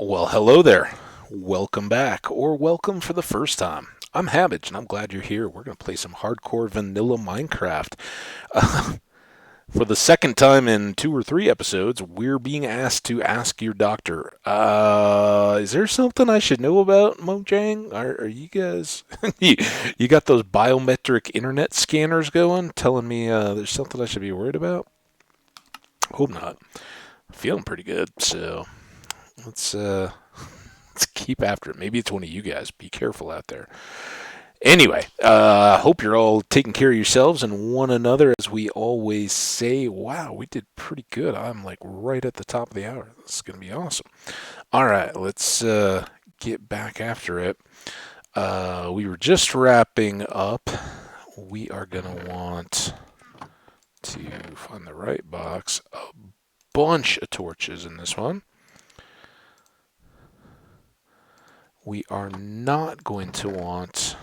Well, hello there. Welcome back, or welcome for the first time. I'm Hambbage, and I'm glad you're here. We're going to play some hardcore vanilla Minecraft. Uh, for the second time in 2 or 3 episodes, we're being asked to ask your doctor, is there something I should know about Mojang? Are you guys, you got those biometric internet scanners going, telling me there's something I should be worried about? Hope not. Feeling pretty good, so let's let's keep after it. Maybe it's one of you guys. Be careful out there. Anyway, hope you're all taking care of yourselves and one another. As we always say, wow, we did pretty good. I'm like right at the top of the hour. This is going to be awesome. All right, let's get back after it. We were just wrapping up. We are going to want to find the right box. A bunch of torches in this one. We are not going to want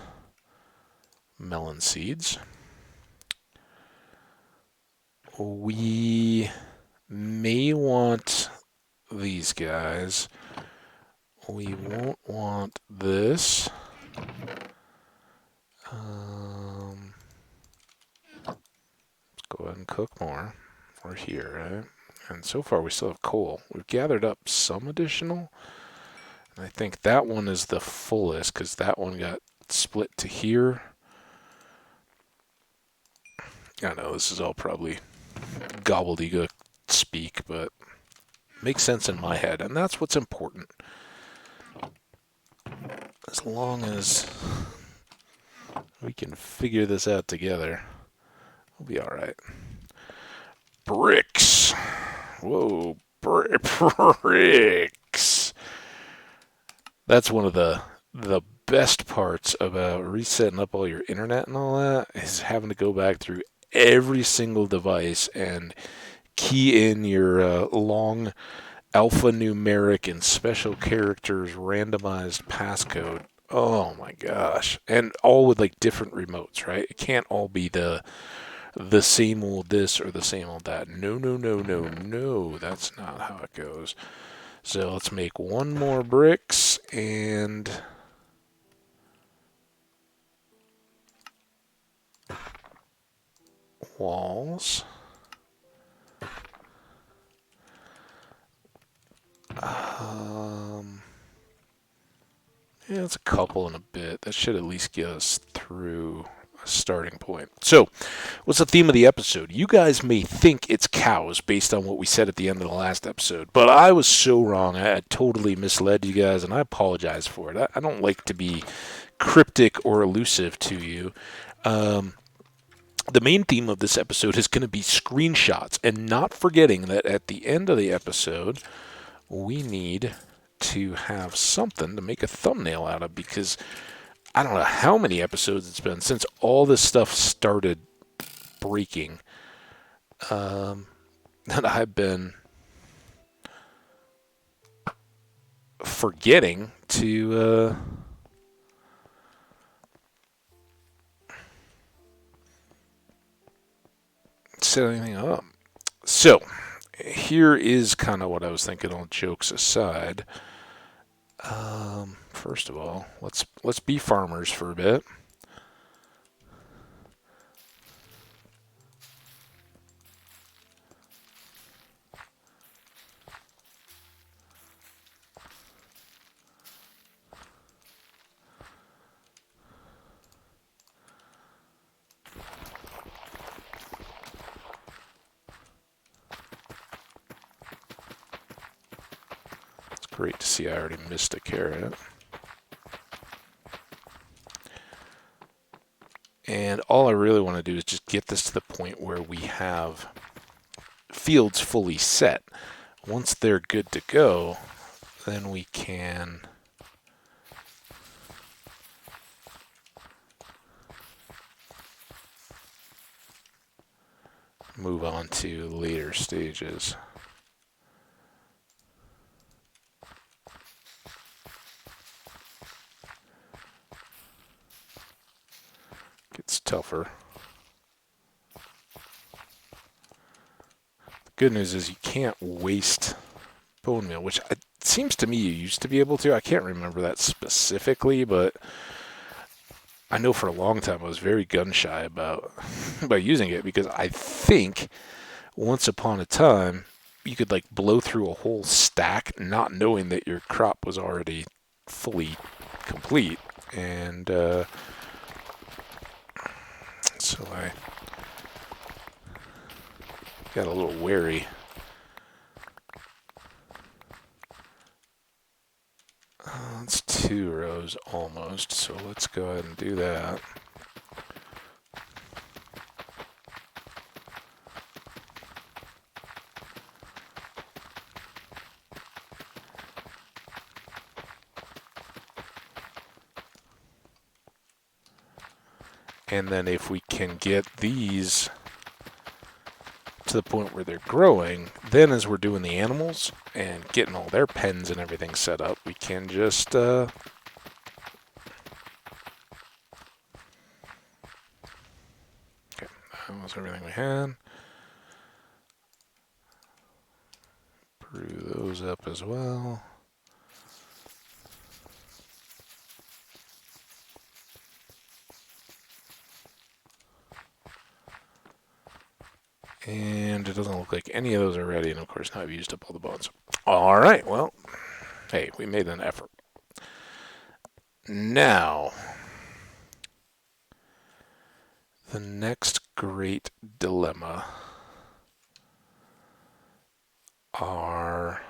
melon seeds. We may want these guys. We won't want this. Let's go ahead and cook more. We're here, right? And so far we still have coal. We've gathered up some additional. And I think that one is the fullest because that one got split to here. I know this is all probably gobbledygook speak, but makes sense in my head, and that's what's important. As long as we can figure this out together, we'll be all right. Bricks. Whoa, bricks. That's one of the best parts about resetting up all your internet and all that is having to go back through every single device and key in your long alphanumeric and special characters randomized passcode. Oh my gosh. And all with like different remotes, right? It can't all be the same old this or the same old that. No, no, no, no, no. That's not how it goes. So let's make one more bricks and walls. Yeah, it's a couple in a bit. That should at least get us through a starting point. So, what's the theme of the episode? You guys may think it's cows based on what we said at the end of the last episode, but I was so wrong. I totally misled you guys, and I apologize for it. I don't like to be cryptic or elusive to you. The main theme of this episode is going to be screenshots, and not forgetting that at the end of the episode, we need to have something to make a thumbnail out of because I don't know how many episodes it's been since all this stuff started breaking that I've been forgetting to set anything up. So here is kind of what I was thinking. All jokes aside, first of all, let's be farmers for a bit. It's great to see I already missed a carrot. And all I really want to do is just get this to the point where we have fields fully set. Once they're good to go, then we can move on to later stages. Gets tougher. The good news is you can't waste bone meal, which it seems to me you used to be able to. I can't remember that specifically, but I know for a long time I was very gun shy about about using it because I think once upon a time you could like blow through a whole stack not knowing that your crop was already fully complete, and so I got a little wary. It's 2 rows almost, so let's go ahead and do that. And then if we can get these to the point where they're growing, then as we're doing the animals and getting all their pens and everything set up, we can just okay, that was everything we had. Brew those up as well. And it doesn't look like any of those are ready, and of course now I've used up all the bones. All right, well, hey, we made an effort. Now, the next great dilemma are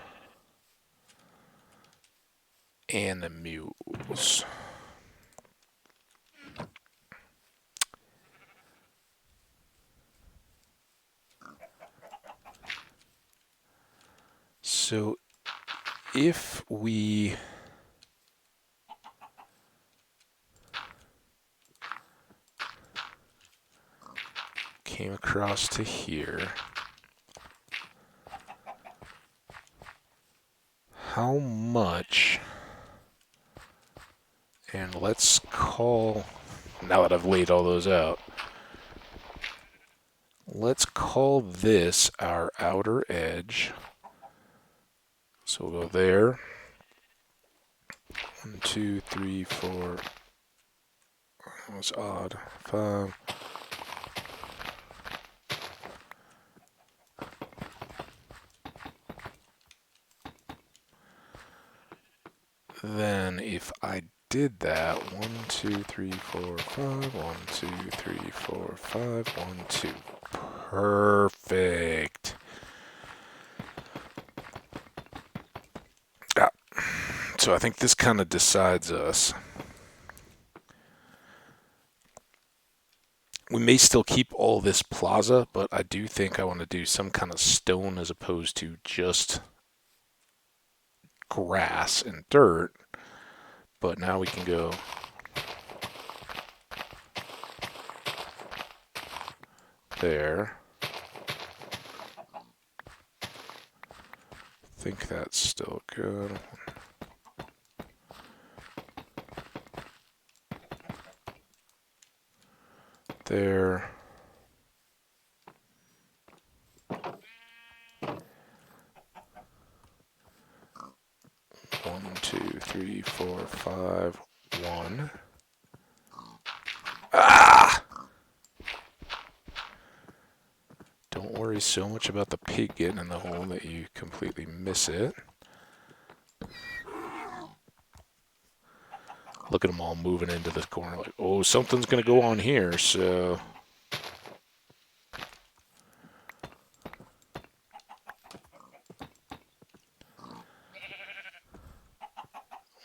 animals. So if we came across to here, how much, and let's call, now that I've laid all those out, let's call this our outer edge. So we'll go there. 1, 2, 3, 4. That was odd. 5. Then if I did that, 1, 2, 3, 4, 5. 1, 2, 3, 4, 5. 1, 2. Perfect. So I think this kind of decides us. We may still keep all this plaza, but I do think I want to do some kind of stone as opposed to just grass and dirt. But now we can go there. I think that's still good. There. One, 2, 3, 4, 5, 1. Ah! Don't worry so much about the pig getting in the hole that you completely miss it. Look at them all moving into this corner like, oh, something's going to go on here, so...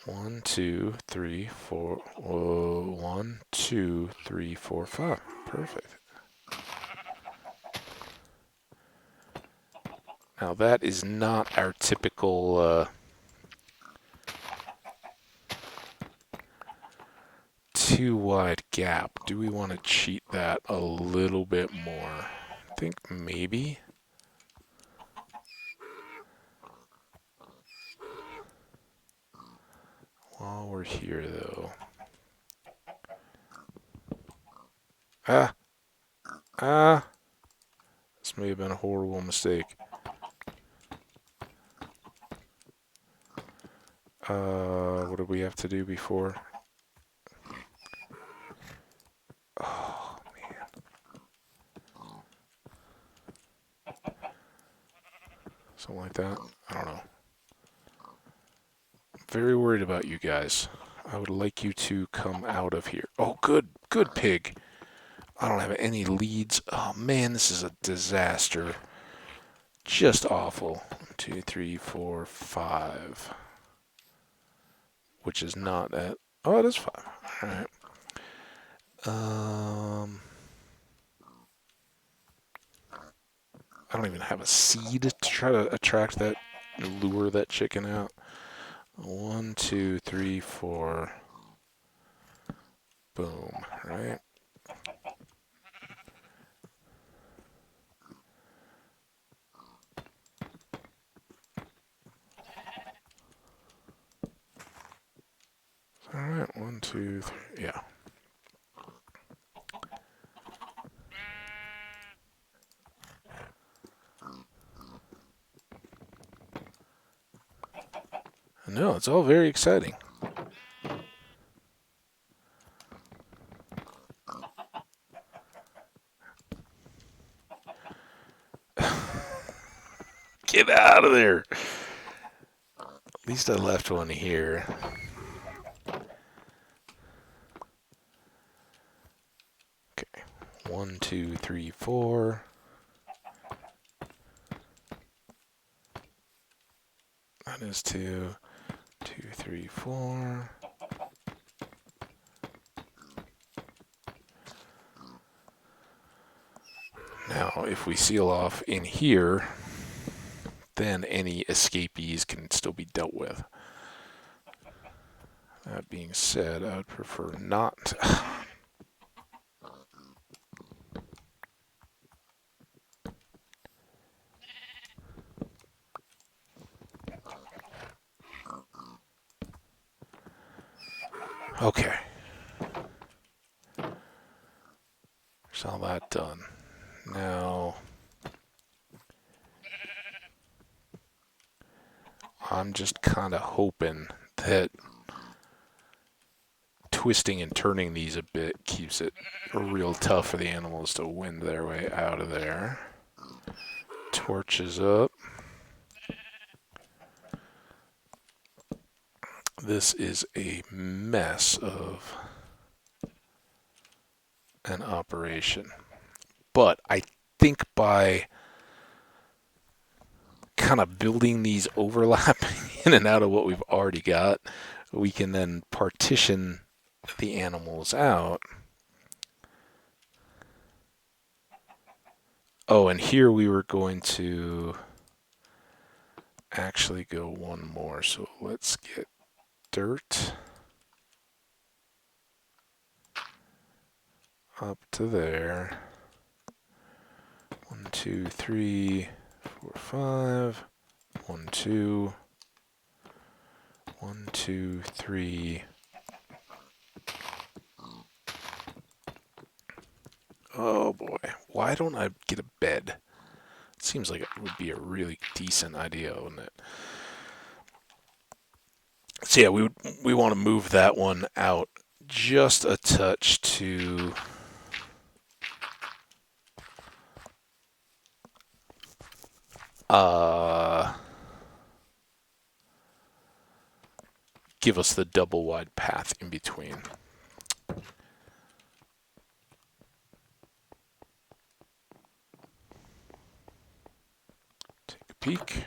One, 2, 3, 4. Whoa, 1, 2, 3, 4, 5. Perfect. Now that is not our typical too wide gap. Do we want to cheat that a little bit more? I think maybe. While we're here, though. This may have been a horrible mistake. What did we have to do before? Oh, man. Something like that. I don't know. Very worried about you guys. I would like you to come out of here. Oh, good. Good pig. I don't have any leads. Oh, man, this is a disaster. Just awful. 1, 2, 3, 4, 5. Which is not at... Oh, it is 5. All right. I don't even have a seed to try to attract that, lure that chicken out. 1, 2, 3, 4. Boom, right? All right, 1, 2, 3, yeah. No, it's all very exciting. Get out of there. At least I left one here. Okay. 1, 2, 3, 4. That is 2. 2, 3, 4. Now, if we seal off in here, then any escapees can still be dealt with. That being said, I would prefer not. Okay. There's all that done. Now, I'm just kind of hoping that twisting and turning these a bit keeps it real tough for the animals to win their way out of there. Torches up. This is a mess of an operation. But I think by kind of building these overlapping in and out of what we've already got, we can then partition the animals out. Oh, and here we were going to actually go one more. So let's get dirt up to there. 1, 2, 3, 4, 5. 1, 2. 1, 2, 3. Oh boy, why don't I get a bed? It seems like it would be a really decent idea, wouldn't it? So yeah, we want to move that one out just a touch to give us the double wide path in between. Take a peek.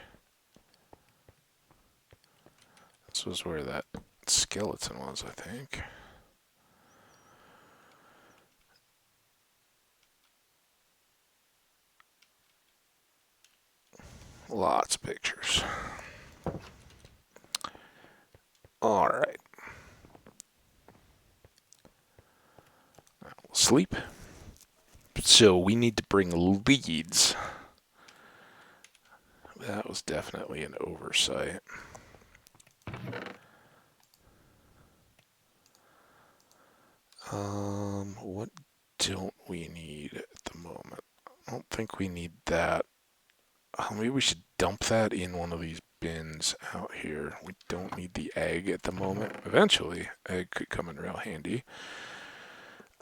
This was where that skeleton was, I think. Lots of pictures. All right. Now we'll sleep. So we need to bring leads. That was definitely an oversight. What don't we need at the moment? I don't think we need that. Maybe we should dump that in one of these bins out here. We don't need the egg at the moment. Eventually, egg could come in real handy.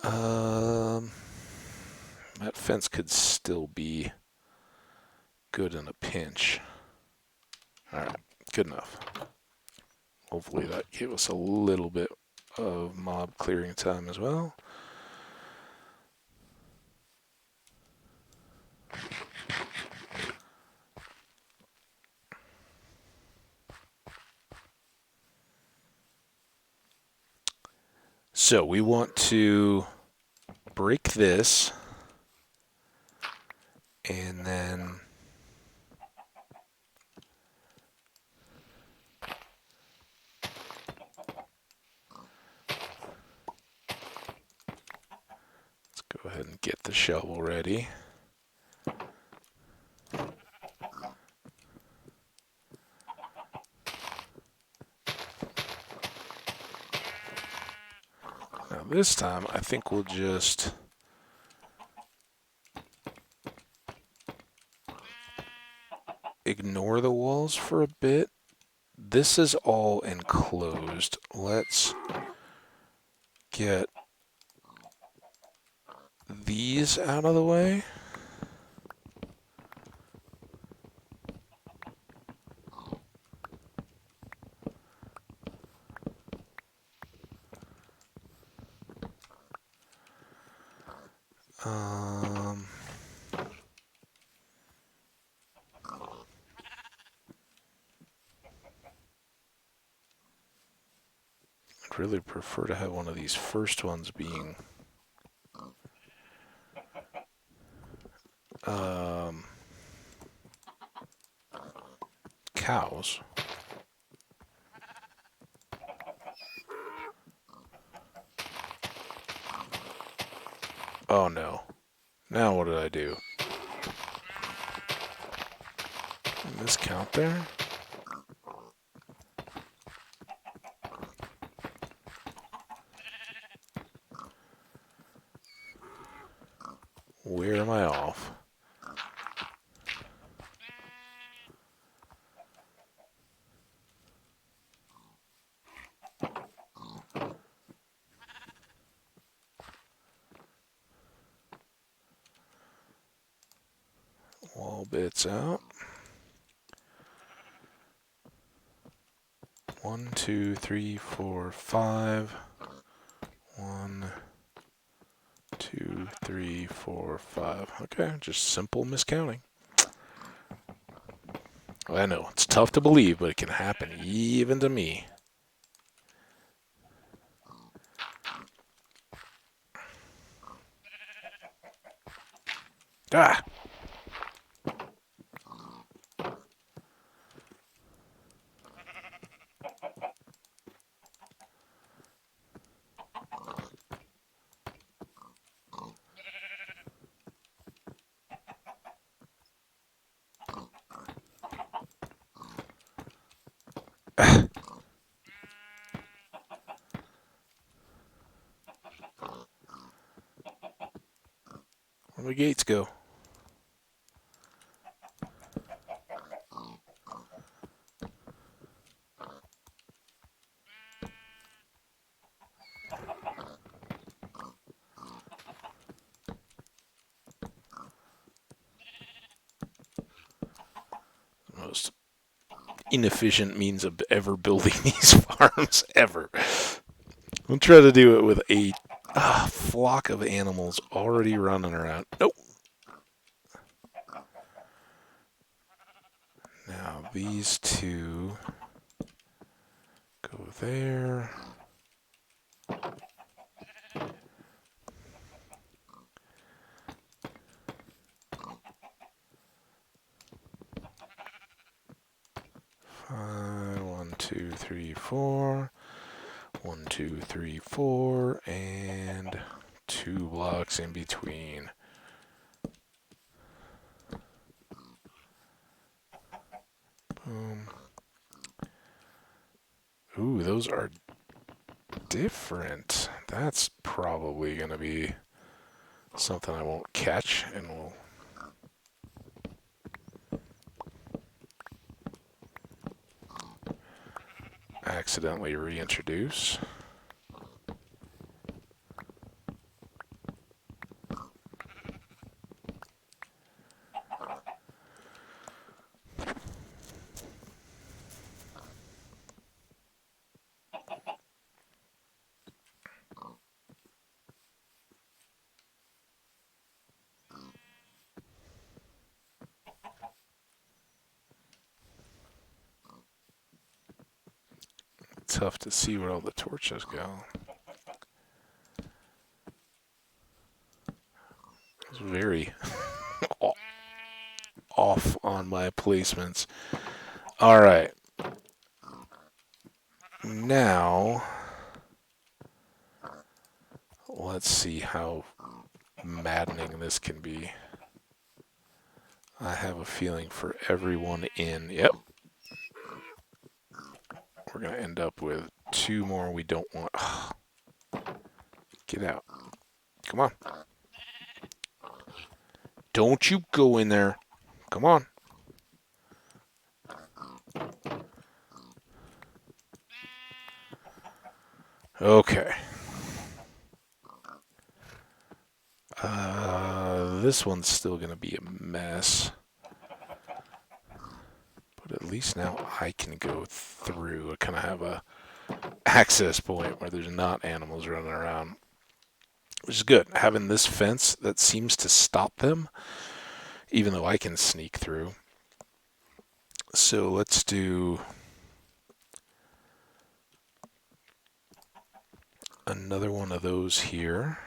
That fence could still be good in a pinch. Alright, good enough. Hopefully that gave us a little bit of mob clearing time as well. So we want to break this, and then let's go ahead and get the shovel ready. Now this time I think we'll just ignore the walls for a bit. This is all enclosed. Let's get these out of the way. I'd really prefer to have one of these first ones being cows. Oh no. Now what did I do? Did this count there? Where am I off? Wall bits out. 1, 2, 3, 4, 5. 1, 2, 3, 4, 5. Okay, just simple miscounting. I know, it's tough to believe, but it can happen even to me. Ah! Where do the gates go? Most inefficient means of ever building these farms ever. We'll try to do it with a flock of animals already running around. Nope. Now these two go there. Fine. 1, 2, 3, 4. 1, 2, 3, 4, and 2 blocks in between. Boom. Ooh, those are different. That's probably going to be something I won't catch, and we'll... accidentally reintroduce. Tough to see where all the torches go. It's very off on my placements. All right. Now, let's see how maddening this can be. I have a feeling for everyone in. Yep. We're going to end up with 2 more we don't want. Get out. Come on. Don't you go in there. Come on. Okay. This one's still going to be a mess. But at least now I can go through. I kind of have a access point where there's not animals running around. Which is good. Having this fence that seems to stop them, even though I can sneak through. So let's do another one of those here.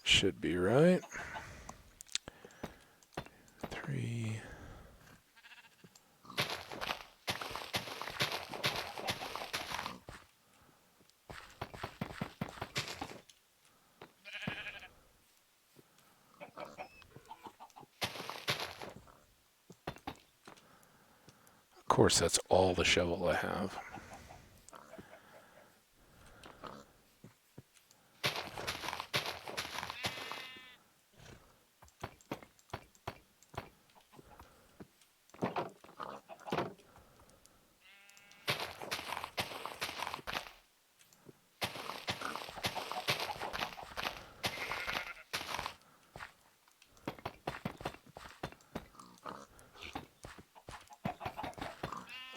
Should be right. 3. Of course, that's all the shovel I have.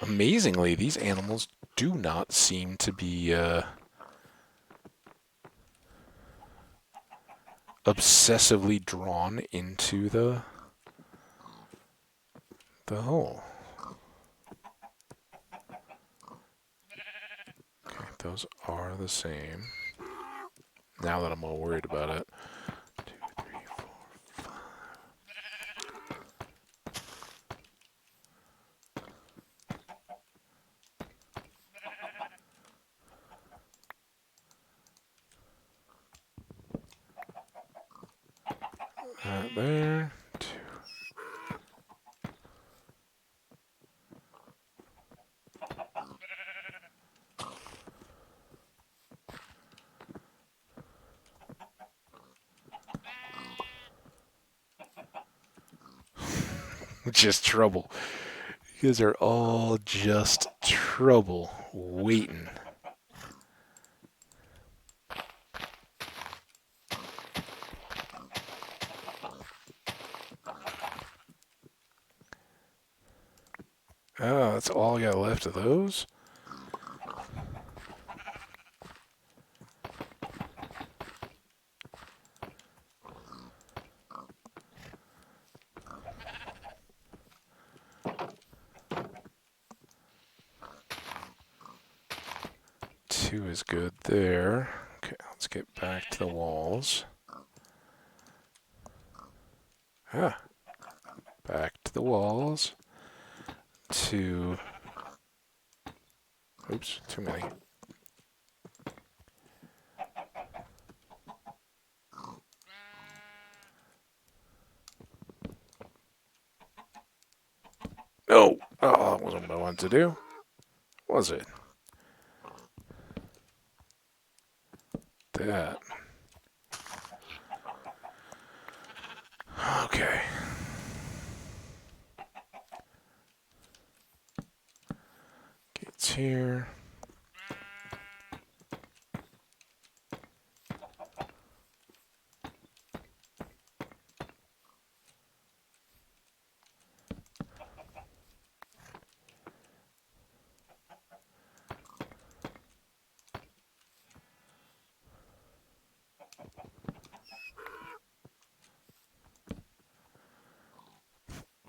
Amazingly, these animals do not seem to be obsessively drawn into the hole. Okay, those are the same. Now that I'm all worried about it. 2, 3, 4, 5. Right there. 2. Just trouble. You guys are all just trouble waiting. Oh, that's all I got left of those? Two is good there. Okay, let's get back to the walls. Back to the walls. 2. Oops, too many. wanted to do, was it? That. Okay. Gates here.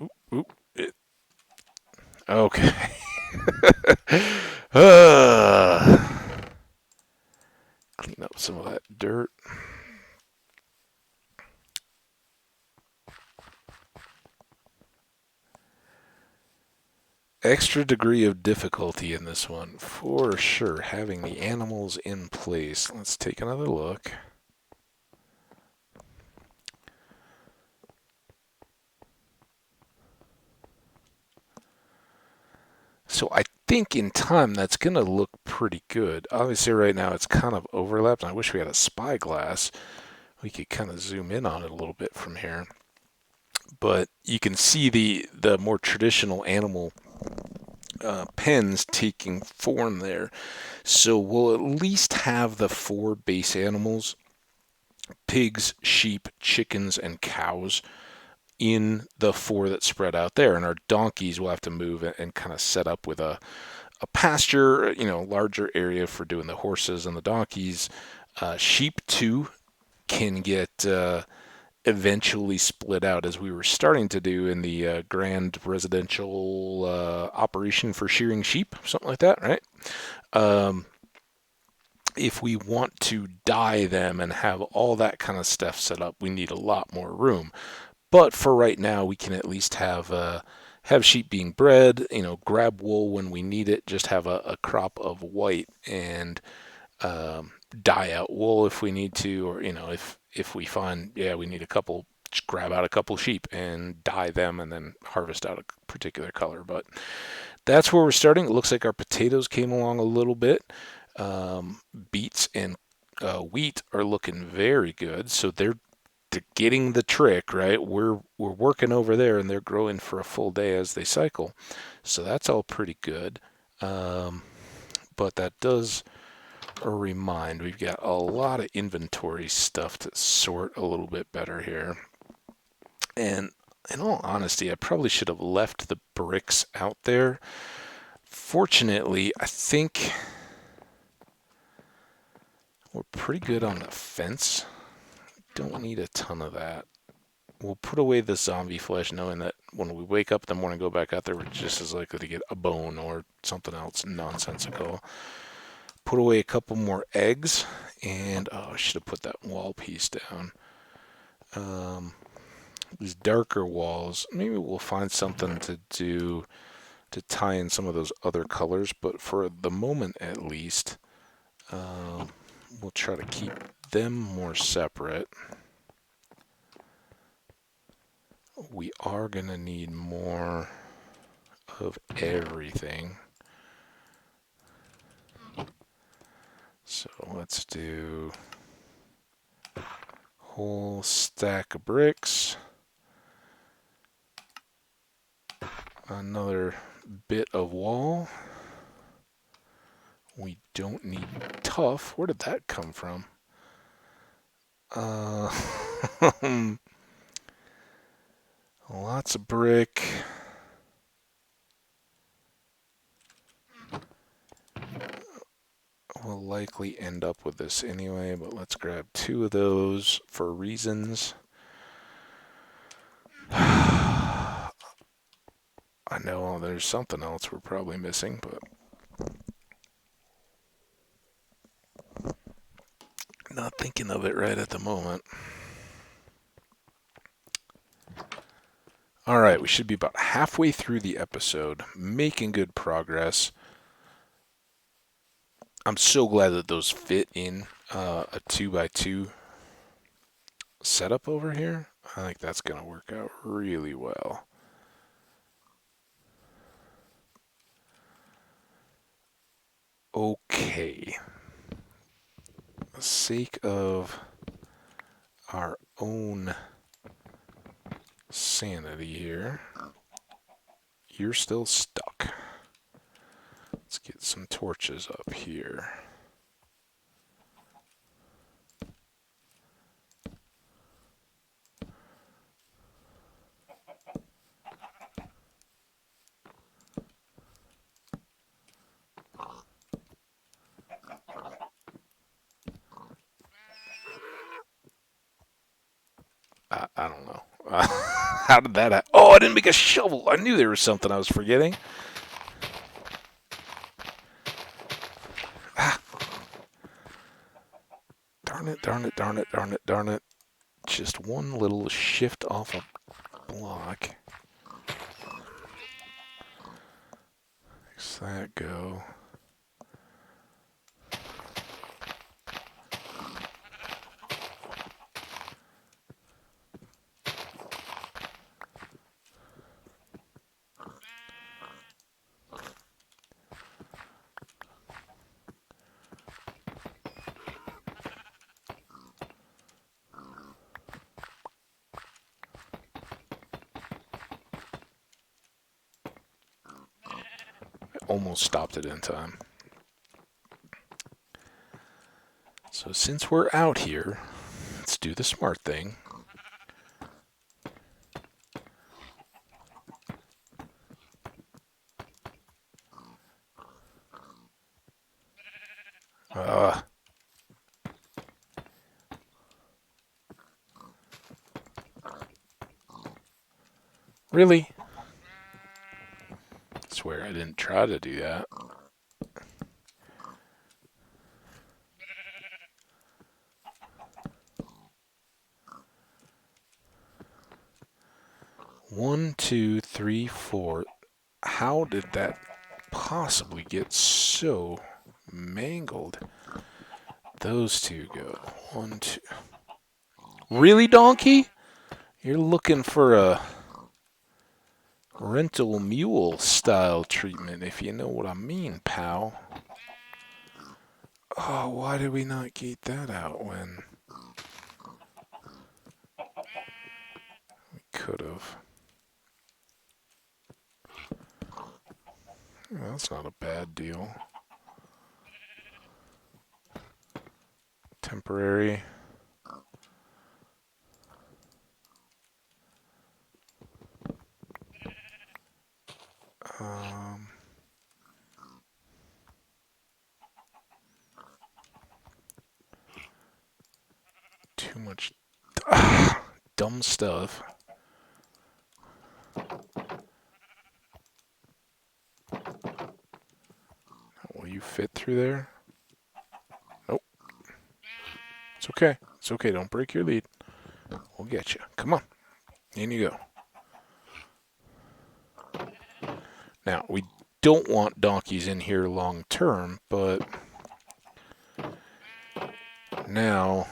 Oop, oop. Okay. Clean up some of that dirt. Extra degree of difficulty in this one, for sure, having the animals in place. Let's take another look. So I think in time that's going to look pretty good. Obviously right now it's kind of overlapped, and I wish we had a spyglass. We could kind of zoom in on it a little bit from here. But you can see the more traditional animal pens taking form there. So we'll at least have the 4 base animals: pigs, sheep, chickens, and cows in the 4 that spread out there. And our donkeys will have to move and kind of set up with a pasture, larger area for doing the horses and the donkeys. Sheep too can get eventually split out, as we were starting to do in the grand residential operation for shearing sheep, something like that, right? If we want to dye them and have all that kind of stuff set up, we need a lot more room. But for right now, we can at least have sheep being bred, grab wool when we need it, just have a crop of white, and dye out wool if we need to, or if we find, yeah, we need a couple, just grab out a couple sheep and dye them and then harvest out a particular color. But that's where we're starting. It looks like our potatoes came along a little bit. Beets and wheat are looking very good, so they're getting the trick, right? We're working over there, and they're growing for a full day as they cycle, so that's all pretty good. But that does remind, we've got a lot of inventory stuff to sort a little bit better here. And in all honesty, I probably should have left the bricks out there. Fortunately, I think we're pretty good on the fence. Don't need a ton of that. We'll put away the zombie flesh, knowing that when we wake up in the morning and go back out there, we're just as likely to get a bone or something else nonsensical. Put away a couple more eggs, and I should have put that wall piece down. These darker walls, maybe we'll find something to do to tie in some of those other colors, but for the moment at least, we'll try to keep them more separate. We are going to need more of everything. So let's do whole stack of bricks. Another bit of wall. We don't need tough. Where did that come from? Lots of brick. We'll likely end up with this anyway, but let's grab 2 of those for reasons. I know there's something else we're probably missing, but not thinking of it right at the moment. All right, we should be about halfway through the episode, making good progress. I'm so glad that those fit in a 2x2 setup over here. I think that's going to work out really well. Okay. For the sake of our own sanity here, you're still stuck. Let's get some torches up here. I don't know. How did that happen? Oh, I didn't make a shovel. I knew there was something I was forgetting. Ah, darn it, darn it, darn it, darn it, darn it. Just one little shift off a block. Makes that go. Almost stopped it in time. So since we're out here, let's do the smart thing. Uh, really? I swear I didn't try to do that. One, two, three, four. How did that possibly get so mangled? Those two go. One, two. Really, donkey? You're looking for a rental mule style treatment, if you know what I mean, pal. Oh, why did we not gate that out when we could have? Well, that's not a bad deal. Temporary. Um, too much dumb stuff. Will you fit through there? Nope. It's okay. It's okay. Don't break your lead. We'll get you. Come on. In you go. Now, we don't want donkeys in here long term, but now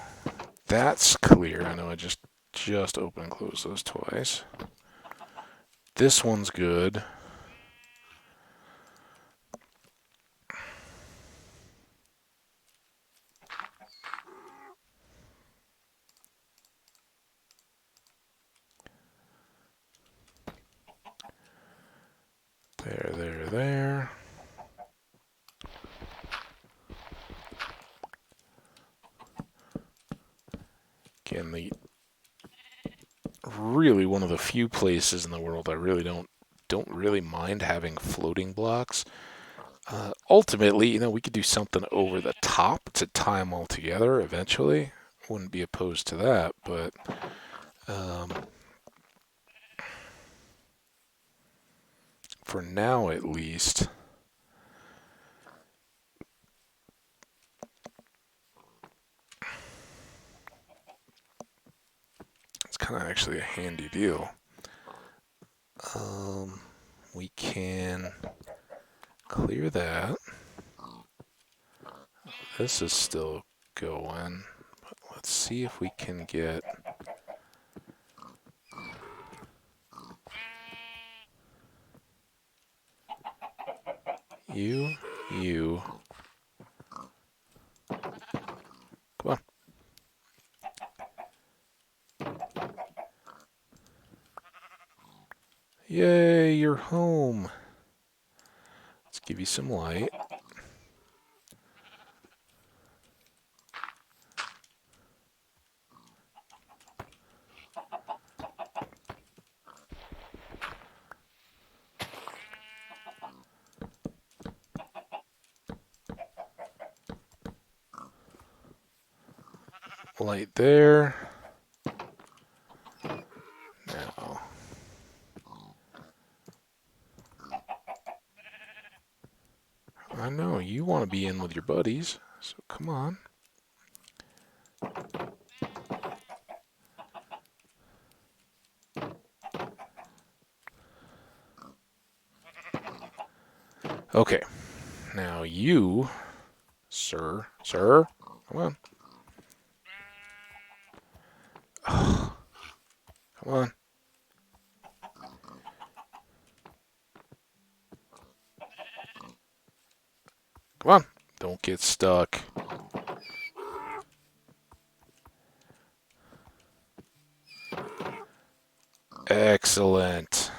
that's clear. I know I just open and close those twice. This one's good. There. Again, really one of the few places in the world I really don't really mind having floating blocks. Ultimately, we could do something over the top to tie them all together eventually. Wouldn't be opposed to that, but for now at least, it's kind of actually a handy deal. We can clear that. This is still going, but let's see if we can get you. your home. Let's give you some light. Light there. Now, I know you want to be in with your buddies, so come on. Okay, now you, sir, come on. Oh, come on. Come on. Don't get stuck. Excellent.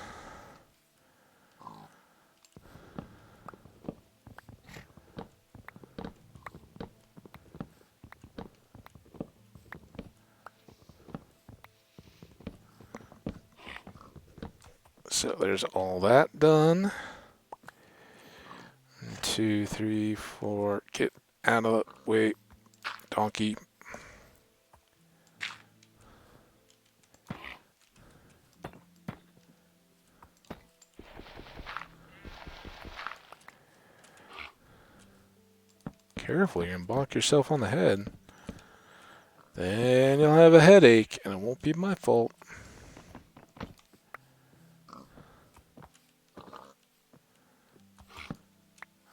So there's all that done. 1, 2, 3, 4. Get out of the way, donkey. Careful, you're going to bonk yourself on the head. Then you'll have a headache, and it won't be my fault.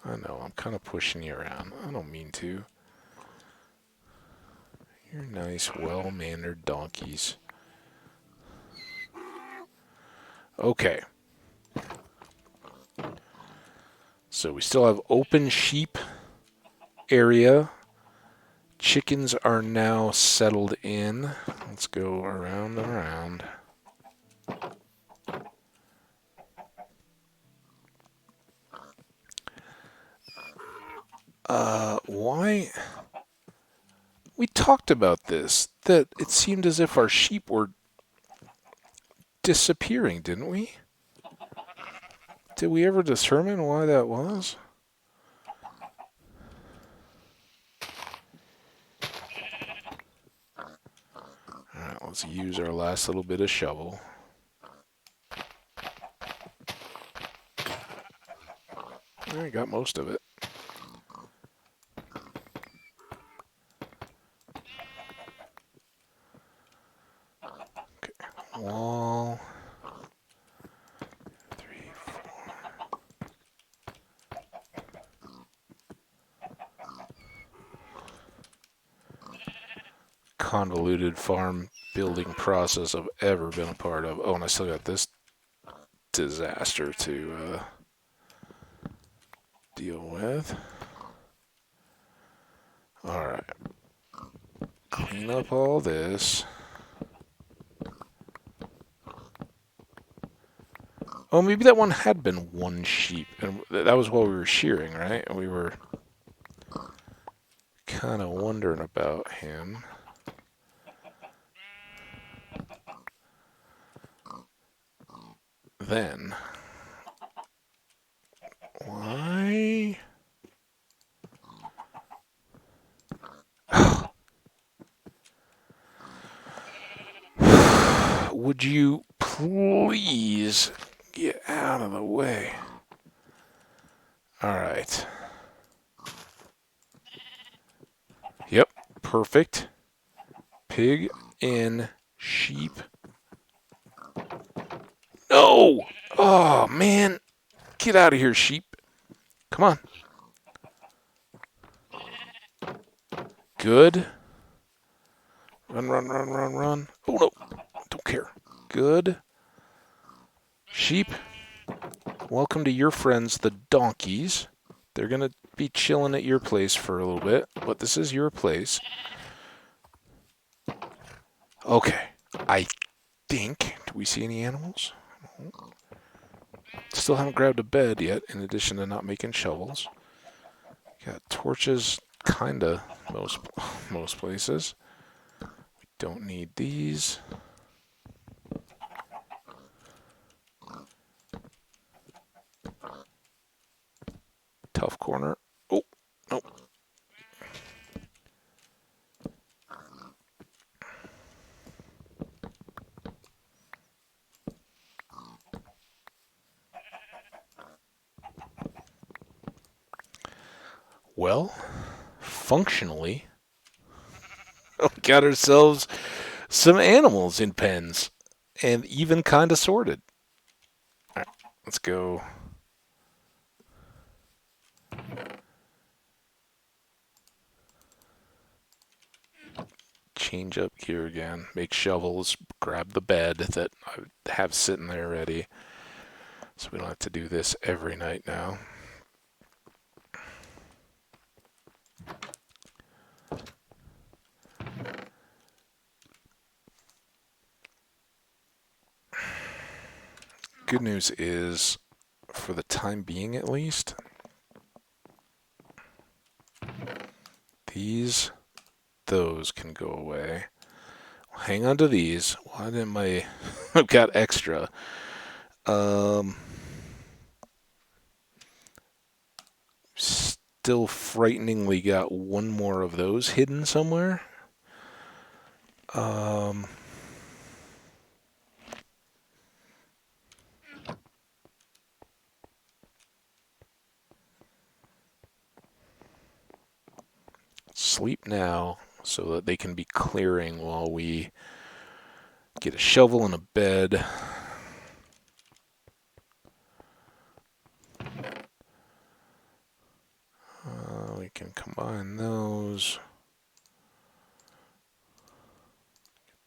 I know, I'm kind of pushing you around. I don't mean to. You're nice, well-mannered donkeys. Okay. So we still have open sheep area. Chickens are now settled in. Let's go around and around. Why? We talked about this, that it seemed as if our sheep were disappearing, didn't we? Did we ever determine why that was? Alright, let's use our last little bit of shovel. I got most of it. Okay, wall. 3, 4. Convoluted farm building process I've ever been a part of. Oh, and I still got this disaster to deal with. Alright. Clean up all this. Oh, maybe that one had been one sheep, and that was while we were shearing, right? And we were kind of wondering about him. Then, why? Would you please get out of the way? Alright. Yep, perfect. Pig in, sheep. No! Oh, man. Get out of here, sheep. Come on. Good. Run, run, run, run, run. Oh, no. Don't care. Good. Sheep. Welcome to your friends, the donkeys. They're going to be chilling at your place for a little bit, but this is your place. Okay. I think... Do we see any animals? Still haven't grabbed a bed yet, in addition to not making shovels. Got torches, kinda, most places. We don't need these. Tough corner. Oh, no. Well, functionally, we got ourselves some animals in pens, and even kind of sorted. All right, let's go. Change up gear again. Make shovels. Grab the bed that I have sitting there ready, so we don't have to do this every night now. Good news is, for the time being at least, those can go away. Hang on to these. Why didn't my... I've got extra. Still frighteningly got one more of those hidden somewhere. Sleep now so that they can be clearing while we get a shovel and a bed. We can combine those.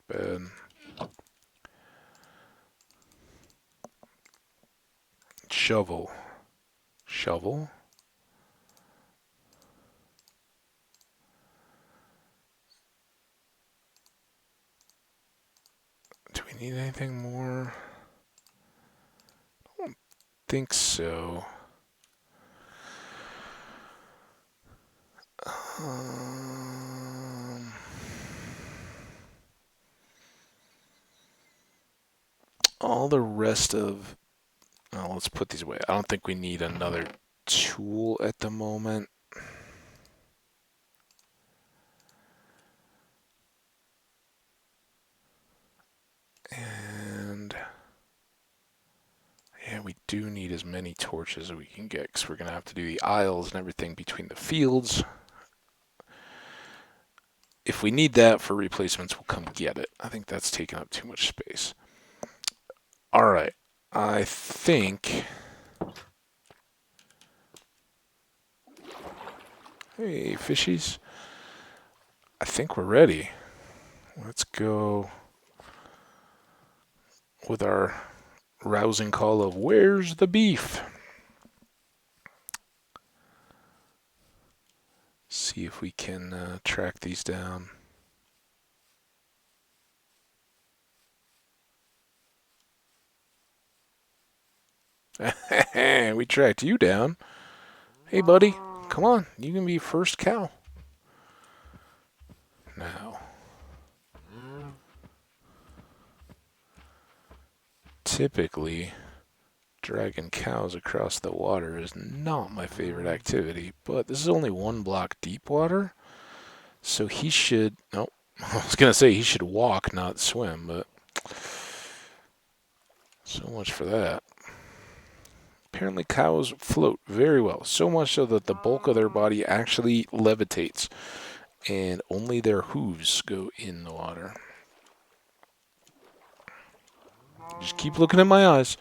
Bed. Shovel. Shovel. Do we need anything more? I don't think so. All the rest of... Oh, let's put these away. I don't think we need another tool at the moment. And... yeah, we do need as many torches as we can get, because we're going to have to do the aisles and everything between the fields. If we need that for replacements, we'll come get it. I think that's taking up too much space. All right. I think... Hey, fishies. I think we're ready. Let's go with our rousing call of "Where's the beef?" See if we can track these down. We tracked you down. Hey, buddy. Come on. You can be first cow. Now. Typically, dragging cows across the water is not my favorite activity, but this is only 1 block deep water, so he should... Oh, I was going to say he should walk, not swim, but... so much for that. Apparently cows float very well, so much so that the bulk of their body actually levitates, and only their hooves go in the water. Just keep looking in my eyes.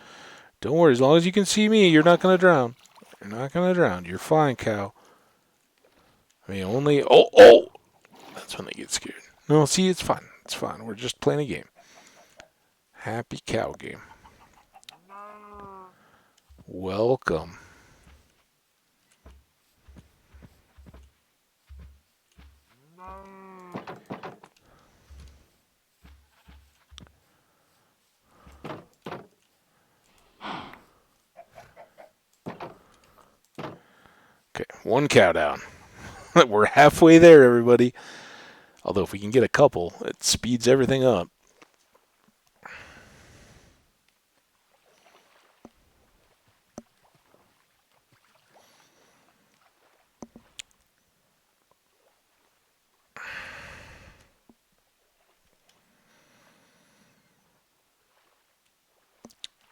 Don't worry, as long as you can see me, you're not going to drown. You're not going to drown. You're fine, cow. I mean, only... Oh! That's when they get scared. No, see, it's fine. It's fine. We're just playing a game. Happy cow game. Welcome. One cow down. We're halfway there, everybody. Although if we can get a couple, it speeds everything up.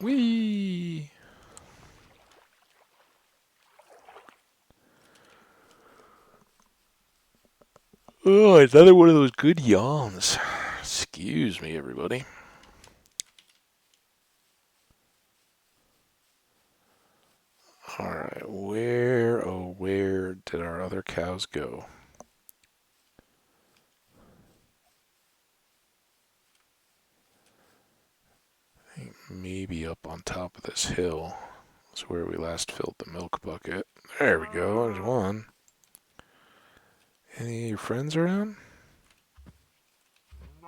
Whee! Oh, another one of those good yawns. Excuse me, everybody. Alright, where did our other cows go? I think maybe up on top of this hill. That's where we last filled the milk bucket. There we go, there's one. Any of your friends around?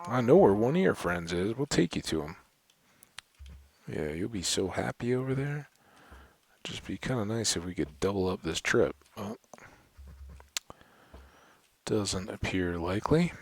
I know where one of your friends is. We'll take you to him. Yeah, you'll be so happy over there. Just be kind of nice if we could double up this trip. Well, doesn't appear likely.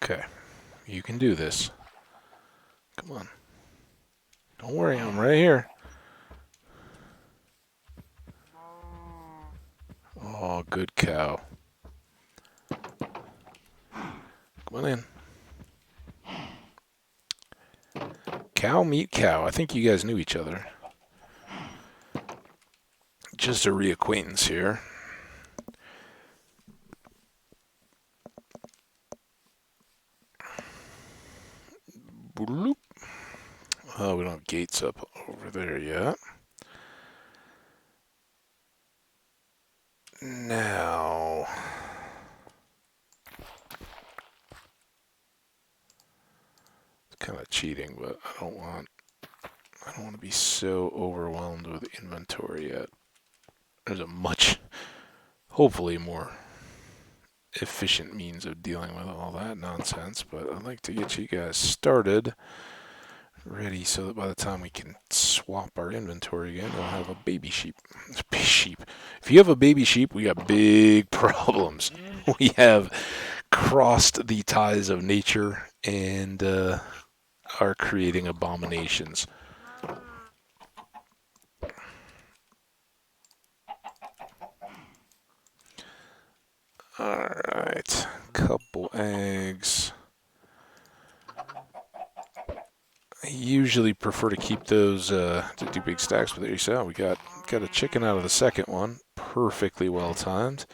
Okay, you can do this. Come on. Don't worry, I'm right here. Oh, good cow. Come on in. Cow meet cow. I think you guys knew each other. Just a reacquaintance here. Bloop. Oh, we don't have gates up over there yet. Now, it's kind of cheating, but I don't want to be so overwhelmed with inventory yet. There's a much, hopefully more efficient means of dealing with all that nonsense, but I'd like to get you guys started ready so that by the time we can swap our inventory again, we'll have a baby sheep. If you have a baby sheep, we got big problems. We have crossed the ties of nature and are creating abominations. Alright, couple eggs. I usually prefer to keep those to do big stacks, but there you go. We got a chicken out of the second one. Perfectly well timed.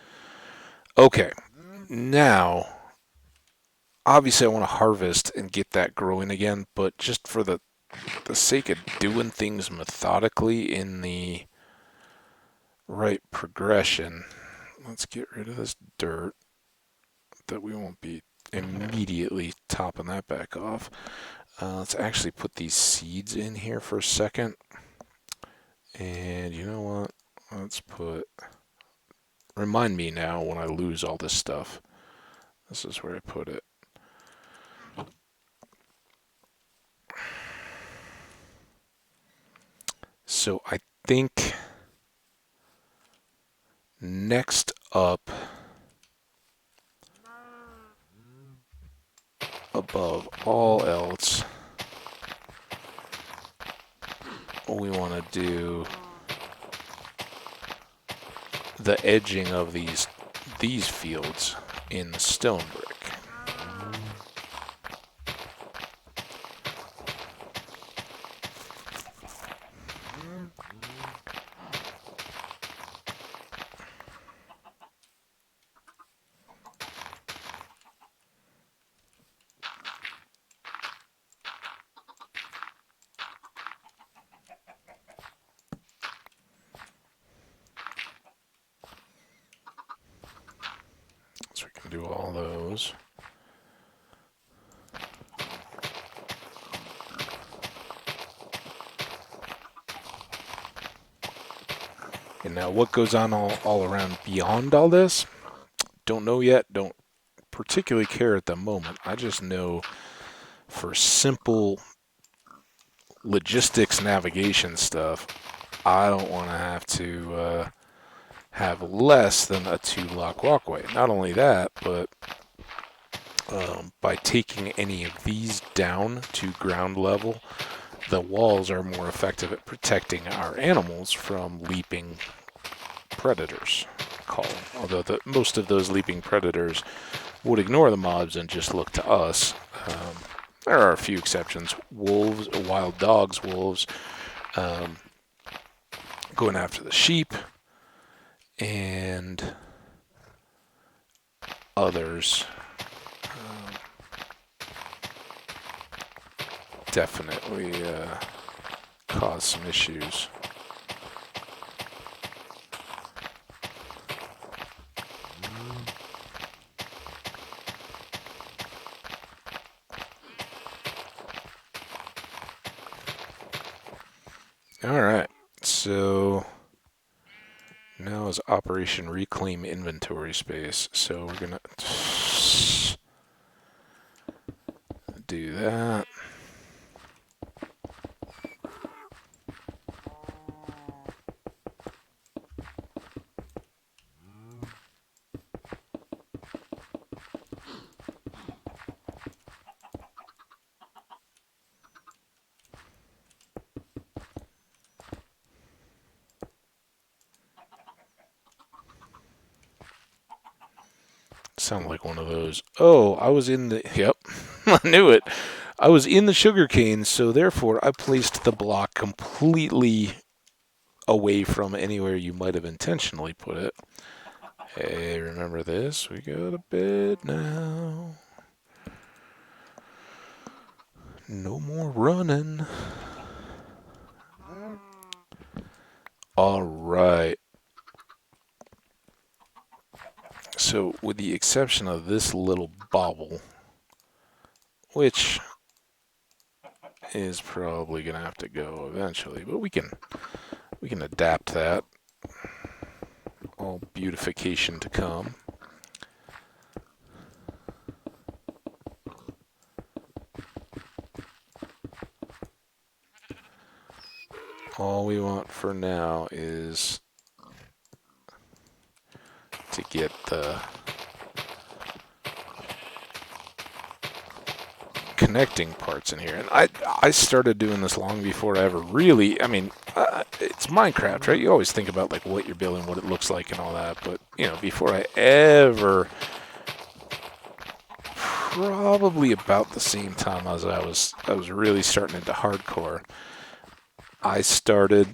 Okay, now, obviously I want to harvest and get that growing again, but just for the sake of doing things methodically in the right progression, let's get rid of this dirt that we won't be immediately topping that back off. Let's actually put these seeds in here for a second. And you know what? Let's put... Remind me now when I lose all this stuff. This is where I put it. So I think next up, above all else, we want to do the edging of these fields in the stone brick. do all those. And now what goes on all around beyond all this? Don't know yet. Don't particularly care at the moment. I just know for simple logistics navigation stuff, I don't want to have less than a 2-block walkway. Not only that, but by taking any of these down to ground level, the walls are more effective at protecting our animals from leaping predators. Although most of those leaping predators would ignore the mobs and just look to us. There are a few exceptions. Wolves, wild dogs, wolves, going after the sheep, and others definitely cause some issues. Alright, so now is Operation Reclaim Inventory Space. So we're going to do that. Sound like one of those. Oh, I was in the... Yep, I knew it. I was in the sugarcane, so therefore I placed the block completely away from anywhere you might have intentionally put it. Hey, remember this? We go to bed now. No more running. All right. So, with the exception of this little bobble, which is probably going to have to go eventually, but we can adapt that. All beautification to come. All we want for now is to get the connecting parts in here. And I started doing this long before I ever really, it's Minecraft, right? You always think about like what you're building, what it looks like and all that. But, before I ever, probably about the same time as I was really starting into hardcore, I started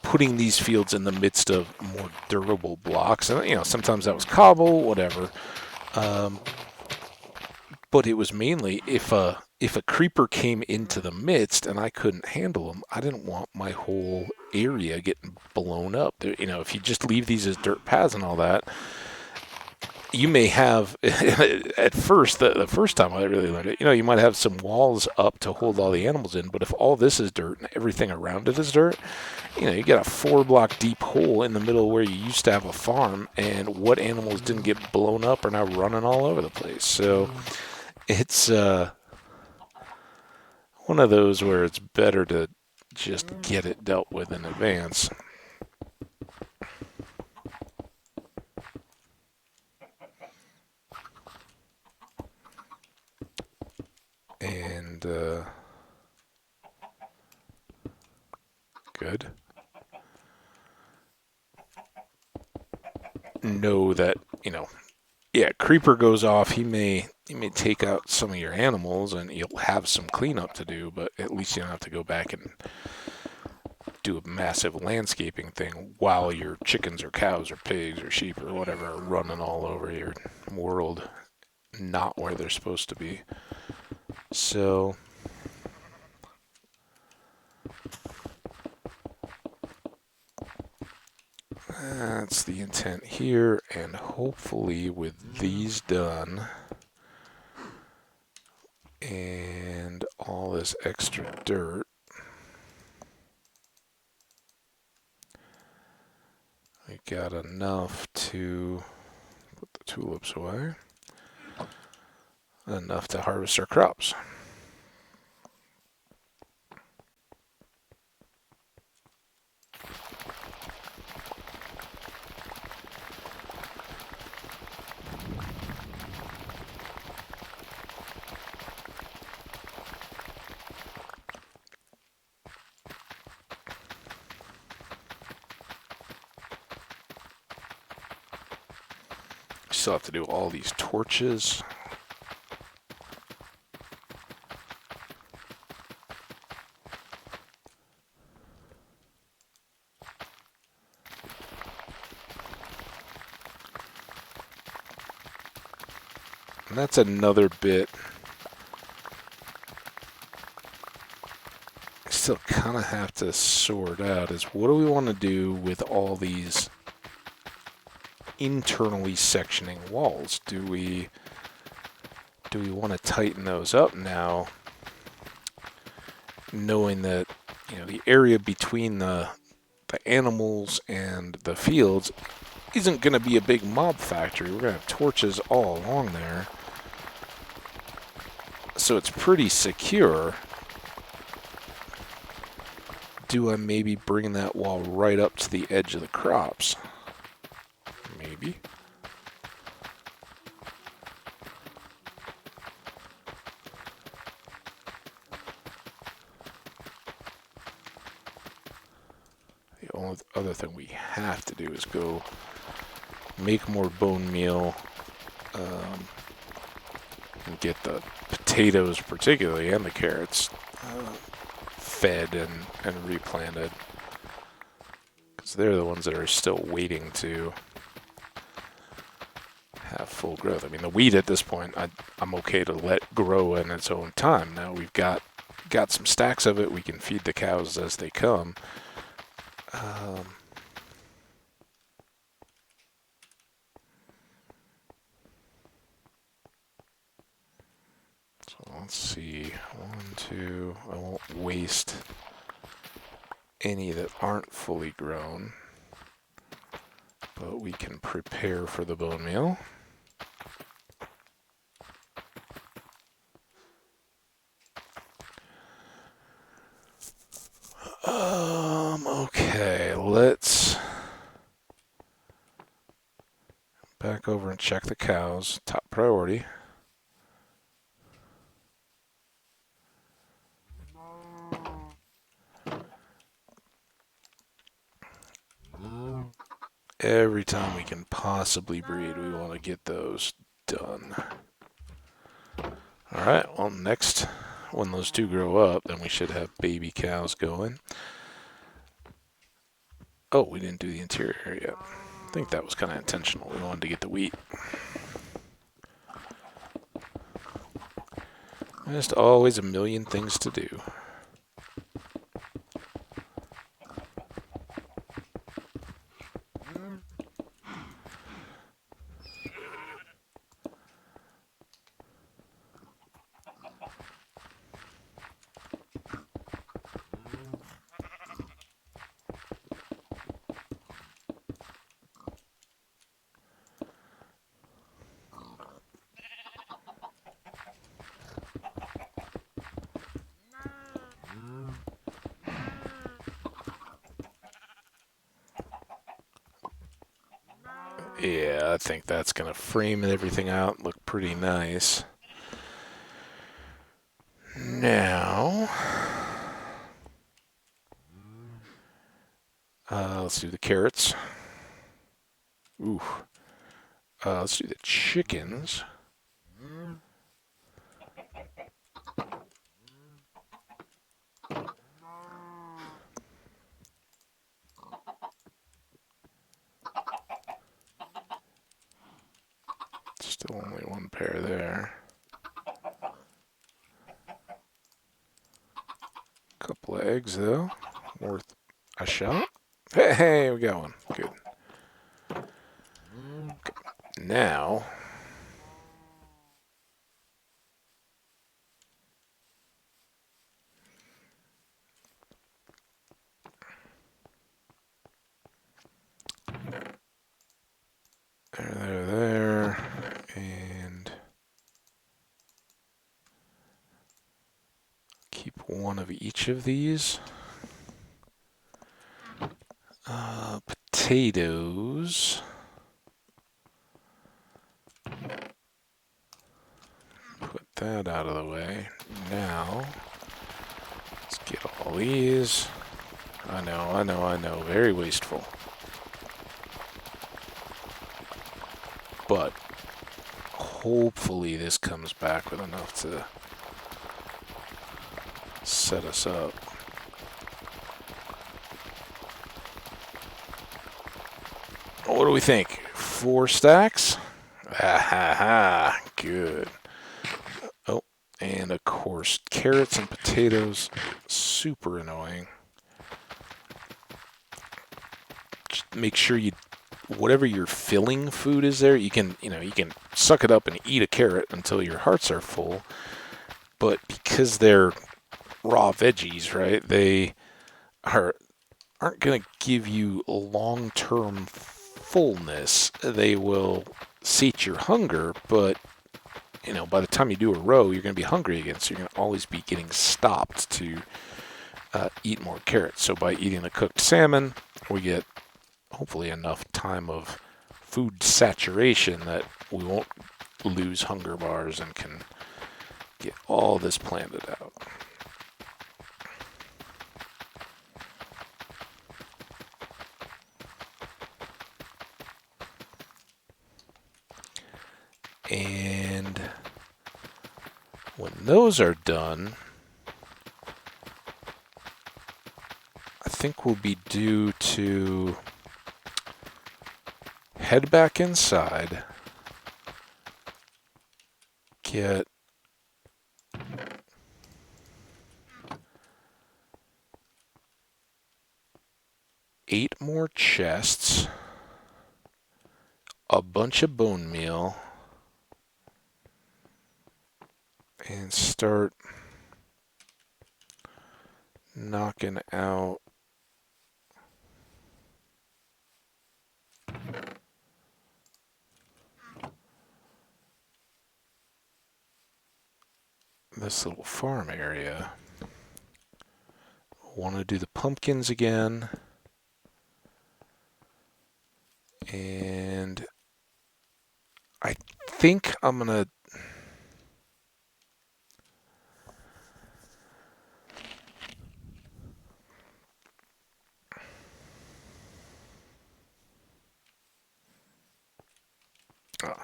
putting these fields in the midst of more durable blocks. And, sometimes that was cobble, whatever. But it was mainly if a creeper came into the midst and I couldn't handle them, I didn't want my whole area getting blown up. If you just leave these as dirt paths and all that, you may have, at first, the first time I really learned it, you might have some walls up to hold all the animals in, but if all this is dirt and everything around it is dirt, you get a 4-block deep hole in the middle where you used to have a farm, and what animals didn't get blown up are now running all over the place. So it's one of those where it's better to just get it dealt with in advance. And good. Know that, creeper goes off, he may take out some of your animals and you'll have some cleanup to do, but at least you don't have to go back and do a massive landscaping thing while your chickens or cows or pigs or sheep or whatever are running all over your world, not where they're supposed to be. So That's the intent here, and hopefully with these done and all this extra dirt, we got enough to put the tulips away, enough to harvest our crops. Still have to do all these torches. And that's another bit. I still kind of have to sort out is what do we want to do with all these internally sectioning walls? Do we want to tighten those up now, knowing that the area between the animals and the fields isn't going to be a big mob factory. We're going to have torches all along there, so it's pretty secure. Do I maybe bring that wall right up to the edge of the crops? Maybe. The only other thing we have to do is go make more bone meal and get the potatoes particularly and the carrots fed and replanted, because they're the ones that are still waiting to have full growth. I mean, the wheat at this point I'm okay to let grow in its own time. Now we've got some stacks of it. We can feed the cows as they come. So let's see. 1, 2. I won't waste any that aren't fully grown, but we can prepare for the bone meal. Okay, let's back over and check the cows. Top priority. Every time we can possibly breed, we want to get those done. Alright, well, next, when those two grow up, then we should have baby cows going. Oh, we didn't do the interior yet. I think that was kind of intentional. We wanted to get the wheat. Just always a million things to do. Yeah, I think that's going to frame everything out, look pretty nice. Now, let's do the carrots. Ooh. Let's do the chickens. Still only one pair there. Couple of eggs, though. Worth a shot. Hey, we got one. Good. Now, there, and keep one of each of these. Potatoes. Put that out of the way. Now, let's get all these. I know. Very wasteful. But hopefully this comes back with enough to set us up. What do we think? 4 stacks? Ah ha ha. Good. Oh, and of course, carrots and potatoes. Super annoying. Just make sure you, whatever your filling food is there, you can suck it up and eat a carrot until your hearts are full. But because they're raw veggies, right? They aren't going to give you long-term fullness. They will sate your hunger, but by the time you do a row, you're going to be hungry again. So you're going to always be getting stopped to eat more carrots. So by eating the cooked salmon, we get hopefully enough time of food saturation that we won't lose hunger bars and can get all this planted out. And when those are done, I think we'll be due to head back inside, get eight more chests, a bunch of bone meal, and start knocking out this little farm area. Want to do the pumpkins again, and I think I'm gonna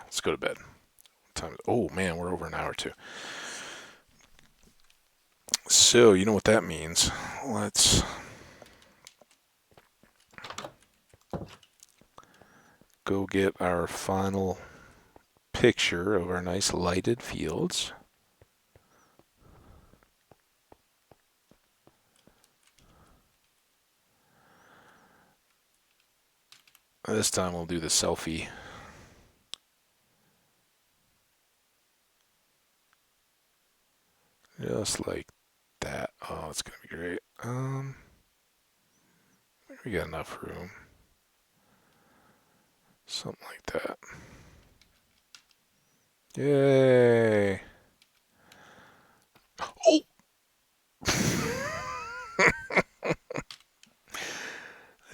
let's go to bed. Time. Oh man, we're over an hour too. So you know what that means. Let's go get our final picture of our nice lighted fields. This time we'll do the selfie. Just like that. Oh, it's gonna be great. We got enough room. Something like that. Yay! Oh!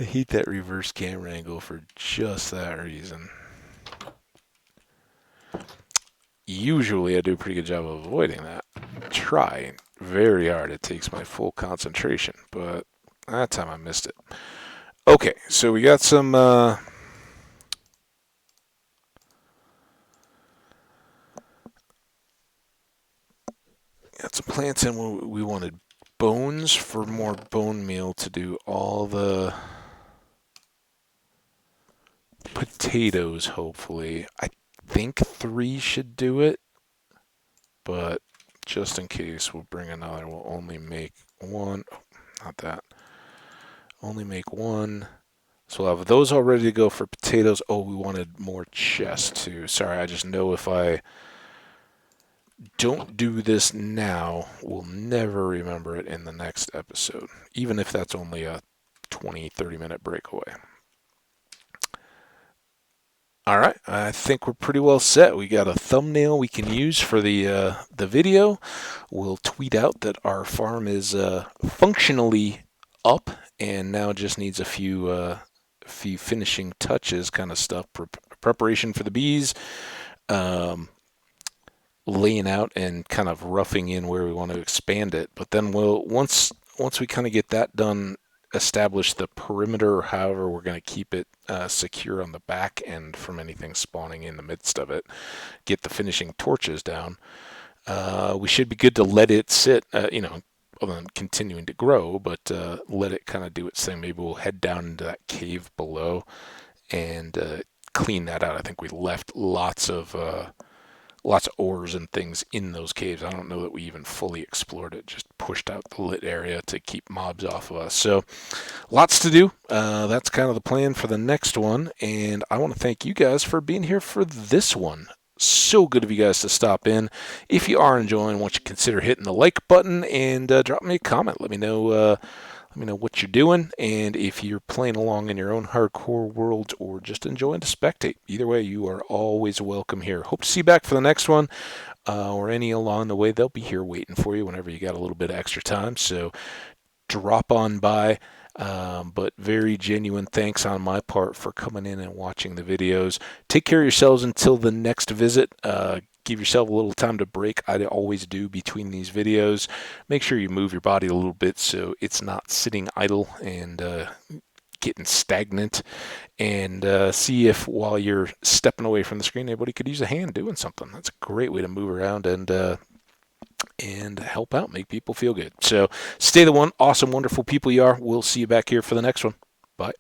I hate that reverse camera angle for just that reason. Usually I do a pretty good job of avoiding that. Try very hard. It takes my full concentration, but that time I missed it. Okay, so we got some plants in. We wanted bones for more bone meal to do all the potatoes, hopefully. I think 3 should do it, but just in case, we'll bring another. We'll only make 1. Oh, not that. Only make 1 So we'll have those all ready to go for potatoes. Oh, we wanted more chest too. Sorry, I just know if I don't do this now, we'll never remember it in the next episode, even if that's only a 20-30 minute breakaway. All right, I think we're pretty well set. We got a thumbnail we can use for the video. We'll tweet out that our farm is functionally up and now just needs a few finishing touches, kind of stuff, preparation for the bees, um, laying out and kind of roughing in where we want to expand it. But then once we kind of get that done, establish the perimeter or however we're going to keep it secure on the back end from anything spawning in the midst of it, get the finishing torches down, we should be good to let it sit, other than continuing to grow, but let it kind of do its thing. Maybe we'll head down into that cave below and clean that out. I think we left lots of ores and things in those caves. I don't know that we even fully explored it, just pushed out the lit area to keep mobs off of us. So lots to do. That's kind of the plan for the next one. And I want to thank you guys for being here for this one. So good of you guys to stop in. If you are enjoying, I want you to consider hitting the like button and drop me a comment. Let me know what you're doing, and if you're playing along in your own hardcore world or just enjoying to spectate. Either way, you are always welcome here. Hope to see you back for the next one, or any along the way. They'll be here waiting for you whenever you got a little bit of extra time. So drop on by. But very genuine thanks on my part for coming in and watching the videos. Take care of yourselves until the next visit. Give yourself a little time to break. I always do between these videos. Make sure you move your body a little bit so it's not sitting idle and getting stagnant. And see if while you're stepping away from the screen, anybody could use a hand doing something. That's a great way to move around and help out, make people feel good. So stay the one awesome, wonderful people you are. We'll see you back here for the next one. Bye.